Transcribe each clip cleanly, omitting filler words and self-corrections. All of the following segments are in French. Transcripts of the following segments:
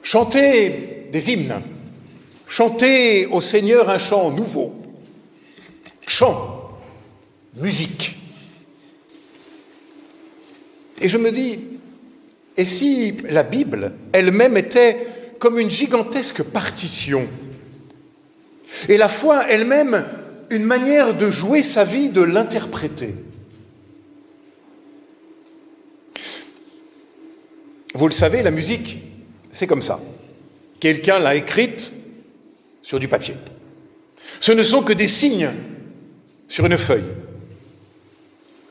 Chanter des hymnes, chanter au Seigneur un chant nouveau, chant, musique. Et je me dis, et si la Bible elle-même était comme une gigantesque partition, et la foi elle-même une manière de jouer sa vie, de l'interpréter. Vous le savez, la musique, c'est comme ça. Quelqu'un l'a écrite sur du papier. Ce ne sont que des signes sur une feuille,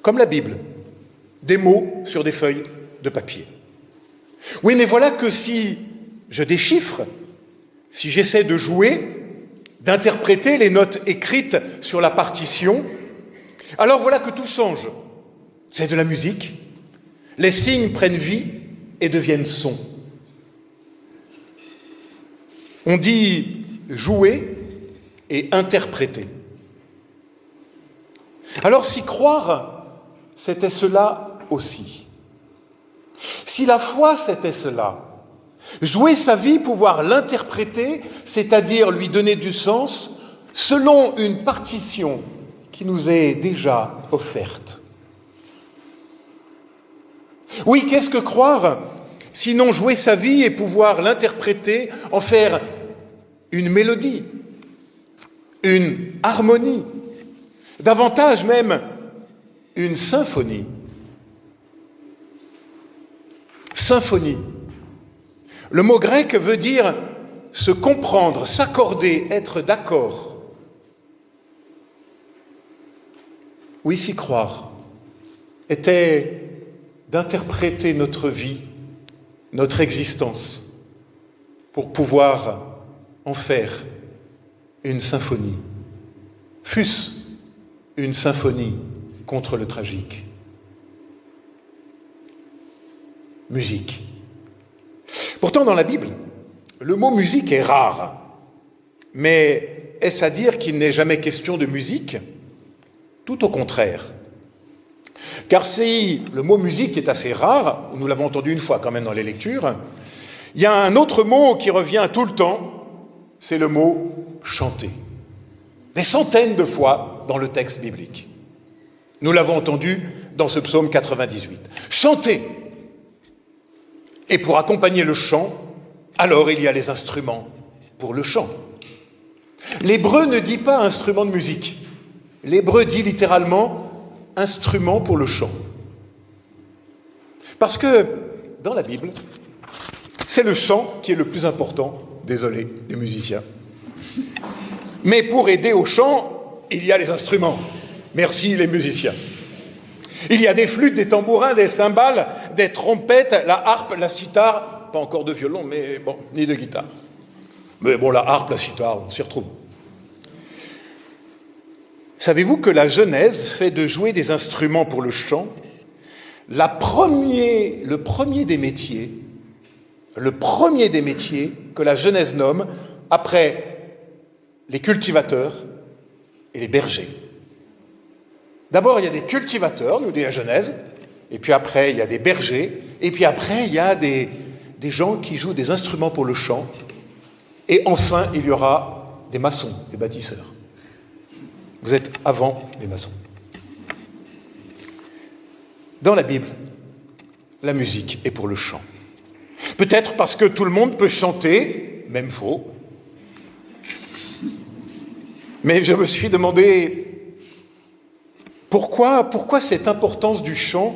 comme la Bible, des mots sur des feuilles de papier. Oui, mais voilà que si je déchiffre, si j'essaie de jouer, d'interpréter les notes écrites sur la partition, alors voilà que tout change. C'est de la musique. Les signes prennent vie et deviennent sons. On dit jouer et interpréter. Alors si croire, c'était cela aussi. Si la foi, c'était cela, jouer sa vie, pouvoir l'interpréter, c'est-à-dire lui donner du sens, selon une partition qui nous est déjà offerte. Oui, qu'est-ce que croire, sinon jouer sa vie et pouvoir l'interpréter, en faire une mélodie, une harmonie, davantage même une symphonie. Symphonie. Le mot grec veut dire se comprendre, s'accorder, être d'accord. Oui, s'y croire était d'interpréter notre vie, notre existence, pour pouvoir en faire une symphonie, fût-ce une symphonie contre le tragique. Musique. Pourtant, dans la Bible, le mot musique est rare. Mais est-ce à dire qu'il n'est jamais question de musique ? Tout au contraire. Car si le mot musique est assez rare, nous l'avons entendu une fois quand même dans les lectures, il y a un autre mot qui revient tout le temps, c'est le mot chanter. Des centaines de fois dans le texte biblique. Nous l'avons entendu dans ce psaume 98. Chanter. Et pour accompagner le chant, alors il y a les instruments pour le chant. L'hébreu ne dit pas instrument de musique. L'hébreu dit littéralement instrument pour le chant. Parce que dans la Bible, c'est le chant qui est le plus important. Désolé, les musiciens. Mais pour aider au chant, il y a les instruments. Merci les musiciens. Il y a des flûtes, des tambourins, des cymbales, des trompettes, la harpe, la cithare, pas encore de violon, mais bon, ni de guitare. Mais bon, la harpe, la cithare, on s'y retrouve. Savez-vous que la Genèse fait de jouer des instruments pour le chant le premier des métiers que la Genèse nomme après les cultivateurs et les bergers. D'abord, il y a des cultivateurs, nous dit la Genèse, et puis après, il y a des bergers, et puis après, il y a des gens qui jouent des instruments pour le chant, et enfin, il y aura des maçons, des bâtisseurs. Vous êtes avant les maçons. Dans la Bible, la musique est pour le chant. Peut-être parce que tout le monde peut chanter, même faux. Mais je me suis demandé pourquoi cette importance du chant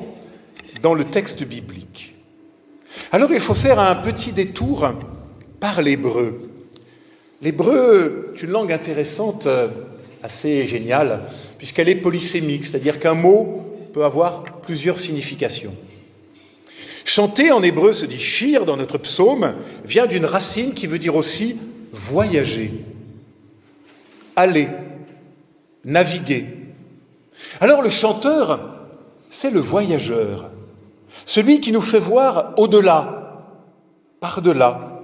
dans le texte biblique. Alors il faut faire un petit détour par l'hébreu. L'hébreu est une langue intéressante, assez géniale, puisqu'elle est polysémique, c'est-à-dire qu'un mot peut avoir plusieurs significations. Chanter en hébreu se dit shir dans notre psaume, vient d'une racine qui veut dire aussi voyager, aller, naviguer. Alors le chanteur, c'est le voyageur, celui qui nous fait voir au-delà, par-delà.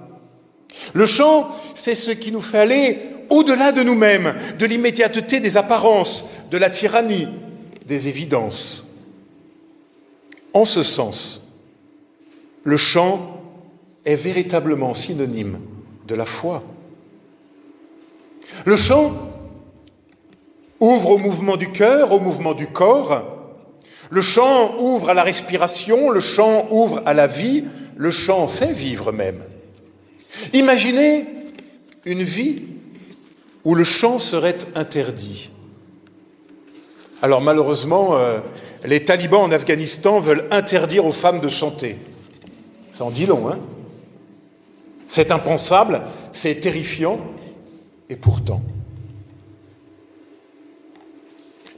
Le chant, c'est ce qui nous fait aller au-delà de nous-mêmes, de l'immédiateté des apparences, de la tyrannie, des évidences. En ce sens, le chant est véritablement synonyme de la foi. Le chant ouvre au mouvement du cœur, au mouvement du corps. Le chant ouvre à la respiration, le chant ouvre à la vie, le chant fait vivre même. Imaginez une vie où le chant serait interdit. Alors malheureusement, les talibans en Afghanistan veulent interdire aux femmes de chanter. Ça en dit long, hein ? C'est impensable, c'est terrifiant, et pourtant.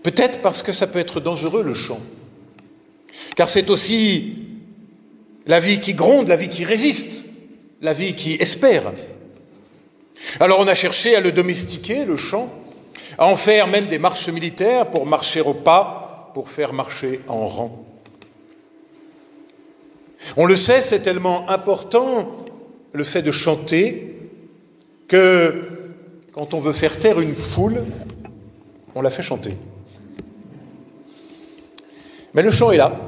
Peut-être parce que ça peut être dangereux, le chant. Car c'est aussi la vie qui gronde, la vie qui résiste, la vie qui espère. Alors on a cherché à le domestiquer, le chant, à en faire même des marches militaires pour marcher au pas, pour faire marcher en rang. On le sait, c'est tellement important, le fait de chanter, que quand on veut faire taire une foule, on la fait chanter. Mais le chant est là.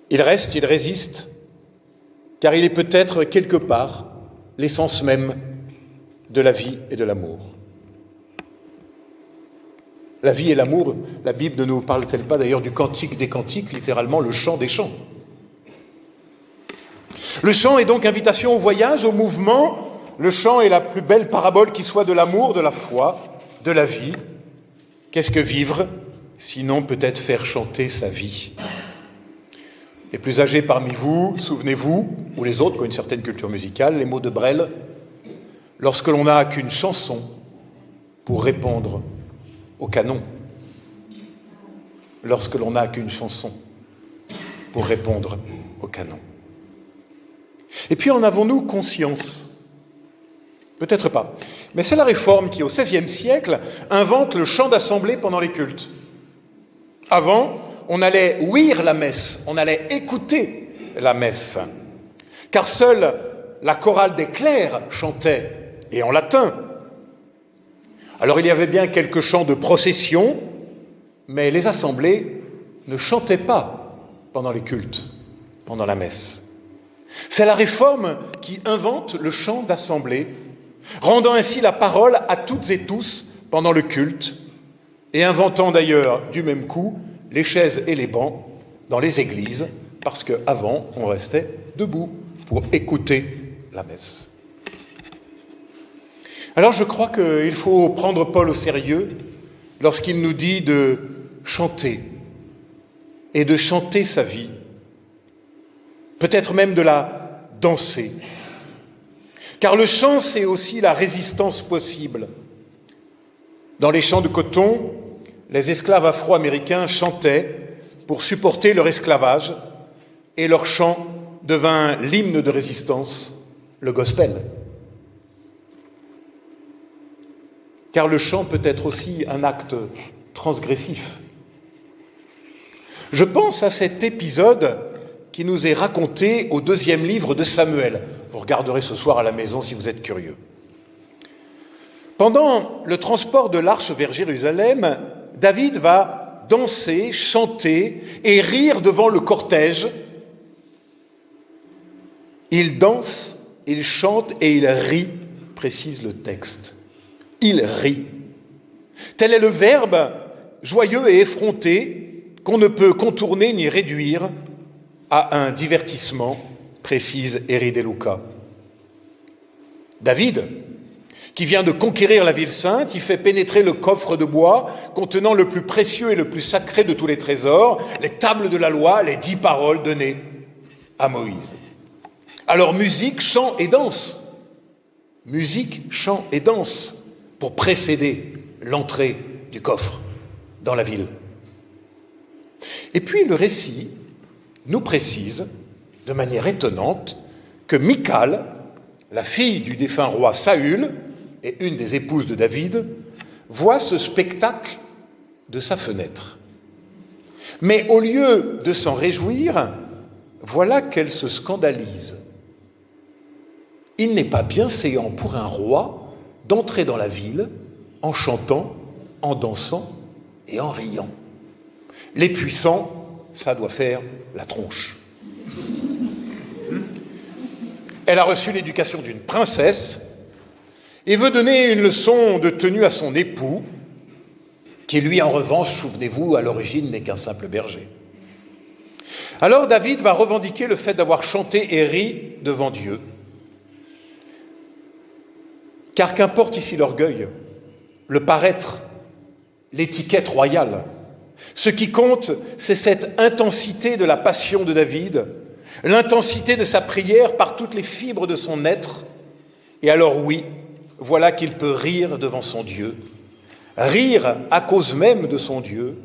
Il reste, il résiste, car il est peut-être quelque part l'essence même de la vie et de l'amour. La vie et l'amour, la Bible ne nous parle-t-elle pas d'ailleurs du cantique des cantiques, littéralement le chant des chants? Le chant est donc invitation au voyage, au mouvement. Le chant est la plus belle parabole qui soit de l'amour, de la foi, de la vie. Qu'est-ce que vivre, sinon peut-être faire chanter sa vie? Les plus âgés parmi vous, souvenez-vous, ou les autres qui ont une certaine culture musicale, les mots de Brel, lorsque l'on n'a qu'une chanson pour répondre au canon. Lorsque l'on n'a qu'une chanson pour répondre au canon. Et puis en avons-nous conscience? Peut-être pas. Mais c'est la Réforme qui, au XVIe siècle, invente le chant d'assemblée pendant les cultes. Avant, on allait ouïr la messe, on allait écouter la messe. Car seule la chorale des clercs chantait, et en latin. Alors il y avait bien quelques chants de procession, mais les assemblées ne chantaient pas pendant les cultes, pendant la messe. C'est la Réforme qui invente le chant d'assemblée, rendant ainsi la parole à toutes et tous pendant le culte, et inventant d'ailleurs du même coup les chaises et les bancs dans les églises, parce qu'avant on restait debout pour écouter la messe. Alors je crois qu'il faut prendre Paul au sérieux lorsqu'il nous dit de chanter, et de chanter sa vie, peut-être même de la danser. Car le chant, c'est aussi la résistance possible. Dans les champs de coton, les esclaves afro-américains chantaient pour supporter leur esclavage, et leur chant devint l'hymne de résistance, le gospel. Car le chant peut être aussi un acte transgressif. Je pense à cet épisode qui nous est raconté au 2e livre de Samuel. Vous regarderez ce soir à la maison si vous êtes curieux. Pendant le transport de l'arche vers Jérusalem, David va danser, chanter et rire devant le cortège. Il danse, il chante et il rit, précise le texte. Il rit. Tel est le verbe joyeux et effronté qu'on ne peut contourner ni réduire à un divertissement, précise Eri de Luca. David, qui vient de conquérir la ville sainte, y fait pénétrer le coffre de bois contenant le plus précieux et le plus sacré de tous les trésors, les tables de la loi, les 10 paroles données à Moïse. Alors musique, chant et danse. Musique, chant et danse pour précéder l'entrée du coffre dans la ville. Et puis le récit nous précise, de manière étonnante, que Michal, la fille du défunt roi Saül et une des épouses de David, voit ce spectacle de sa fenêtre. Mais au lieu de s'en réjouir, voilà qu'elle se scandalise. Il n'est pas bienséant pour un roi d'entrer dans la ville en chantant, en dansant et en riant. Les puissants, ça doit faire la tronche. Elle a reçu l'éducation d'une princesse et veut donner une leçon de tenue à son époux, qui lui, en revanche, souvenez-vous, à l'origine n'est qu'un simple berger. Alors David va revendiquer le fait d'avoir chanté et ri devant Dieu. Car qu'importe ici l'orgueil, le paraître, l'étiquette royale, ce qui compte, c'est cette intensité de la passion de David, l'intensité de sa prière par toutes les fibres de son être. Et alors oui, voilà qu'il peut rire devant son Dieu, rire à cause même de son Dieu,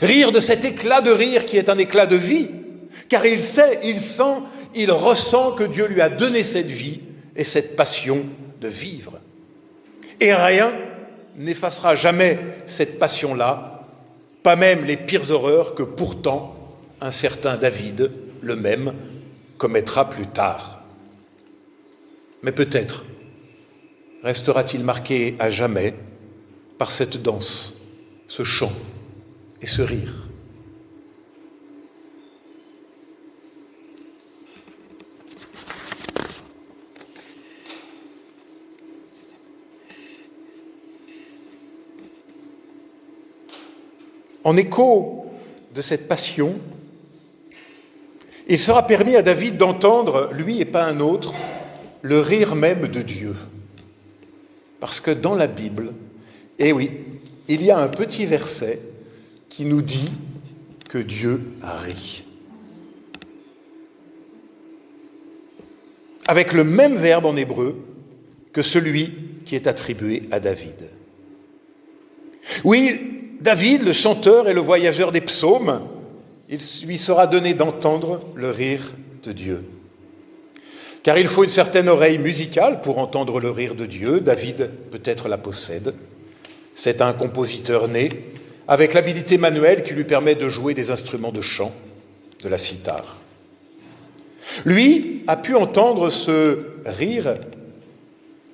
rire de cet éclat de rire qui est un éclat de vie, car il sait, il sent, il ressent que Dieu lui a donné cette vie et cette passion de vivre. Et rien n'effacera jamais cette passion-là, pas même les pires horreurs que pourtant un certain David, le même, commettra plus tard. Mais peut-être restera-t-il marqué à jamais par cette danse, ce chant et ce rire. En écho de cette passion, il sera permis à David d'entendre, lui et pas un autre, le rire même de Dieu. Parce que dans la Bible, eh oui, il y a un petit verset qui nous dit que Dieu rit. Avec le même verbe en hébreu que celui qui est attribué à David. Oui, David, le chanteur et le voyageur des psaumes, il lui sera donné d'entendre le rire de Dieu. Car il faut une certaine oreille musicale pour entendre le rire de Dieu. David peut-être la possède. C'est un compositeur né, avec l'habilité manuelle qui lui permet de jouer des instruments de chant, de la cithare. Lui a pu entendre ce rire,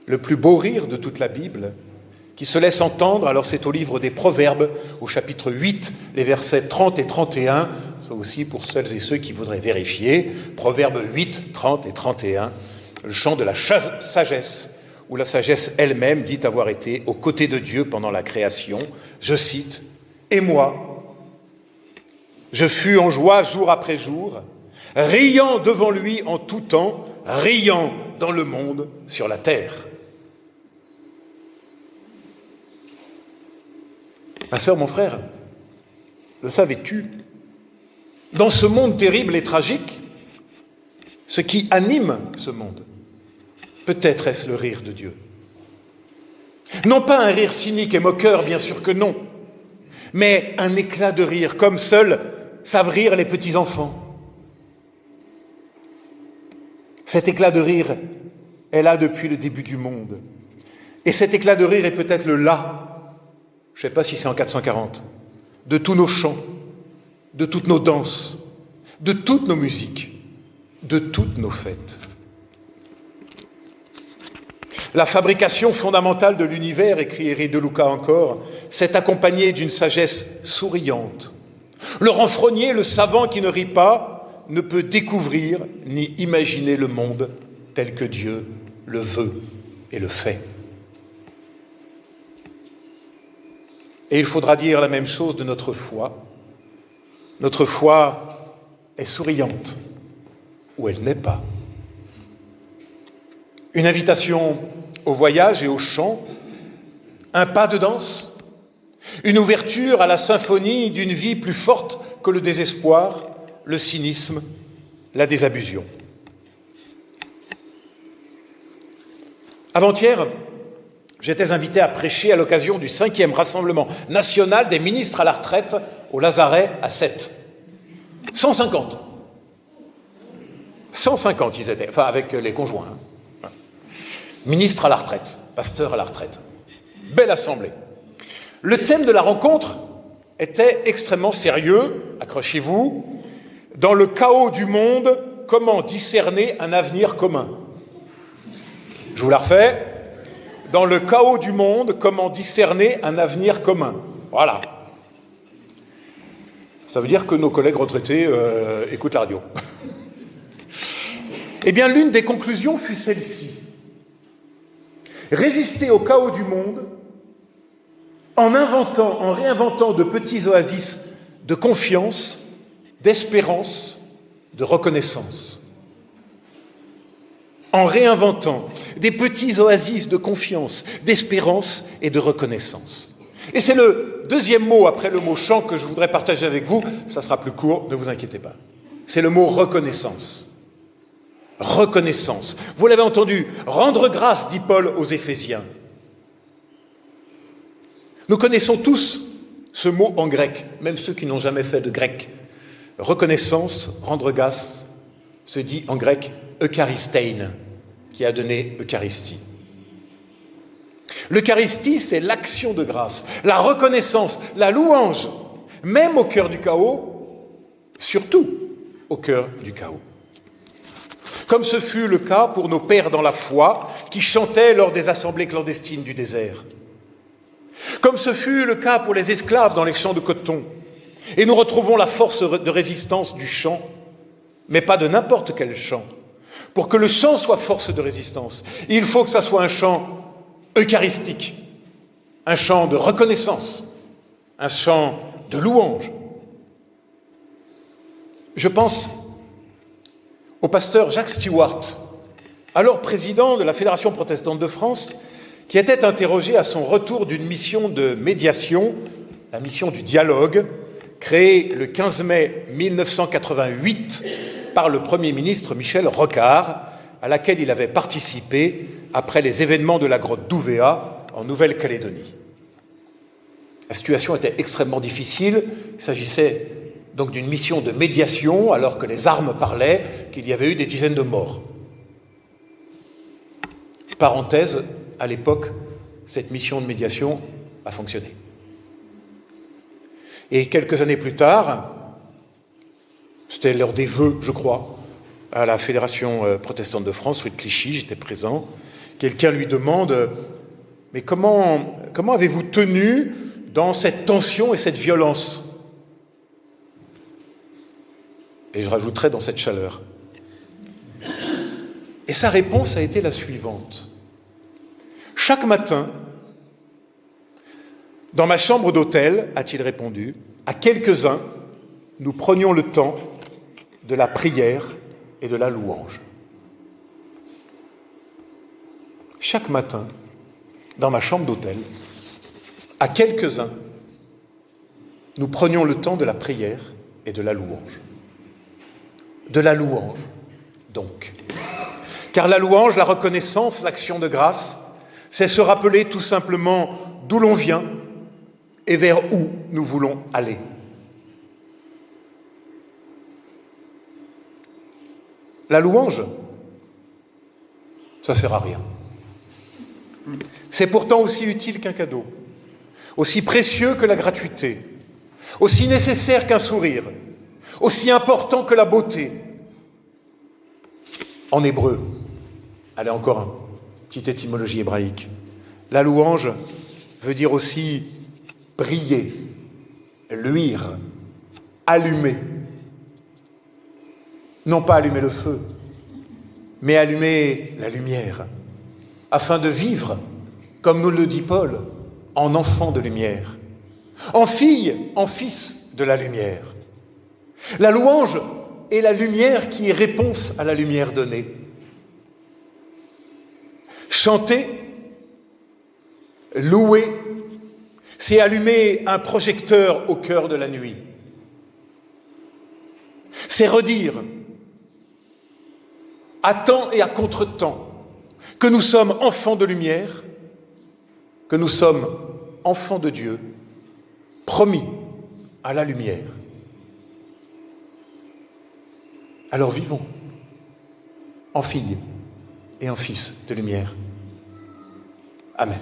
le plus beau rire de toute la Bible, qui se laisse entendre, alors c'est au livre des Proverbes, au chapitre 8, les versets 30 et 31, ça aussi pour celles et ceux qui voudraient vérifier, Proverbes 8, 30 et 31, le chant de la sagesse, où la sagesse elle-même dit avoir été aux côtés de Dieu pendant la création, je cite, « Et moi, je fus en joie jour après jour, riant devant lui en tout temps, riant dans le monde sur la terre. » Ma sœur, mon frère, le savais-tu? Dans ce monde terrible et tragique, ce qui anime ce monde, peut-être est-ce le rire de Dieu. Non pas un rire cynique et moqueur, bien sûr que non, mais un éclat de rire, comme seuls savent rire les petits-enfants. Cet éclat de rire est là depuis le début du monde. Et cet éclat de rire est peut-être le là, je ne sais pas si c'est en 440, de tous nos chants, de toutes nos danses, de toutes nos musiques, de toutes nos fêtes. La fabrication fondamentale de l'univers, écrit Éric de Luca encore, s'est accompagnée d'une sagesse souriante. Le renfrogné, le savant qui ne rit pas, ne peut découvrir ni imaginer le monde tel que Dieu le veut et le fait. Et il faudra dire la même chose de notre foi. Notre foi est souriante, ou elle n'est pas. Une invitation au voyage et au chant, un pas de danse, une ouverture à la symphonie d'une vie plus forte que le désespoir, le cynisme, la désabusion. Avant-hier, j'étais invité à prêcher à l'occasion du 5e rassemblement national des ministres à la retraite au Lazaret à Sète. 150. 150 ils étaient, enfin avec les conjoints. Ministres à la retraite, pasteurs à la retraite. Belle assemblée. Le thème de la rencontre était extrêmement sérieux, accrochez-vous. Dans le chaos du monde, comment discerner un avenir commun? Je vous la refais. Dans le chaos du monde, comment discerner un avenir commun? Voilà. Ça veut dire que nos collègues retraités écoutent la radio. Eh bien, l'une des conclusions fut celle-ci. Résister au chaos du monde en réinventant de petits oasis de confiance, d'espérance, de reconnaissance. En réinventant des petits oasis de confiance, d'espérance et de reconnaissance. Et c'est le deuxième mot après le mot chant que je voudrais partager avec vous. Ça sera plus court, ne vous inquiétez pas. C'est le mot reconnaissance. Reconnaissance. Vous l'avez entendu, rendre grâce, dit Paul aux Éphésiens. Nous connaissons tous ce mot en grec, même ceux qui n'ont jamais fait de grec. Reconnaissance, rendre grâce, se dit en grec eucharistein, qui a donné Eucharistie. L'Eucharistie, c'est l'action de grâce, la reconnaissance, la louange, même au cœur du chaos, surtout au cœur du chaos. Comme ce fut le cas pour nos pères dans la foi, qui chantaient lors des assemblées clandestines du désert. Comme ce fut le cas pour les esclaves dans les champs de coton. Et nous retrouvons la force de résistance du chant, mais pas de n'importe quel chant. Pour que le chant soit force de résistance, il faut que ça soit un chant eucharistique, un chant de reconnaissance, un chant de louange. Je pense au pasteur Jacques Stewart, alors président de la Fédération protestante de France, qui était interrogé à son retour d'une mission de médiation, la mission du dialogue, créée le 15 mai 1988 par le Premier ministre Michel Rocard, à laquelle il avait participé après les événements de la grotte d'Ouvéa en Nouvelle-Calédonie. La situation était extrêmement difficile, il s'agissait donc d'une mission de médiation, alors que les armes parlaient qu'il y avait eu des dizaines de morts. Parenthèse, à l'époque, cette mission de médiation a fonctionné. Et quelques années plus tard, c'était l'heure des vœux, je crois, à la Fédération protestante de France, rue de Clichy, j'étais présent, quelqu'un lui demande « Mais comment avez-vous tenu dans cette tension et cette violence ?» Et je rajouterai dans cette chaleur. Et sa réponse a été la suivante. Chaque matin, dans ma chambre d'hôtel, a-t-il répondu, à quelques-uns, nous prenions le temps de la prière et de la louange. Chaque matin, dans ma chambre d'hôtel, à quelques-uns, nous prenions le temps de la prière et de la louange. De la louange, donc. Car la louange, la reconnaissance, l'action de grâce, c'est se rappeler tout simplement d'où l'on vient et vers où nous voulons aller. La louange, ça ne sert à rien. C'est pourtant aussi utile qu'un cadeau, aussi précieux que la gratuité, aussi nécessaire qu'un sourire, aussi important que la beauté. En hébreu, allez encore une petite étymologie hébraïque, la louange veut dire aussi briller, luire, allumer. Non pas allumer le feu, mais allumer la lumière, afin de vivre, comme nous le dit Paul, en enfant de lumière, en fille, en fils de la lumière. La louange est la lumière qui est réponse à la lumière donnée. Chanter, louer, c'est allumer un projecteur au cœur de la nuit. C'est redire, à temps et à contre-temps, que nous sommes enfants de lumière, que nous sommes enfants de Dieu, promis à la lumière. Alors vivons en filles et en fils de lumière. Amen.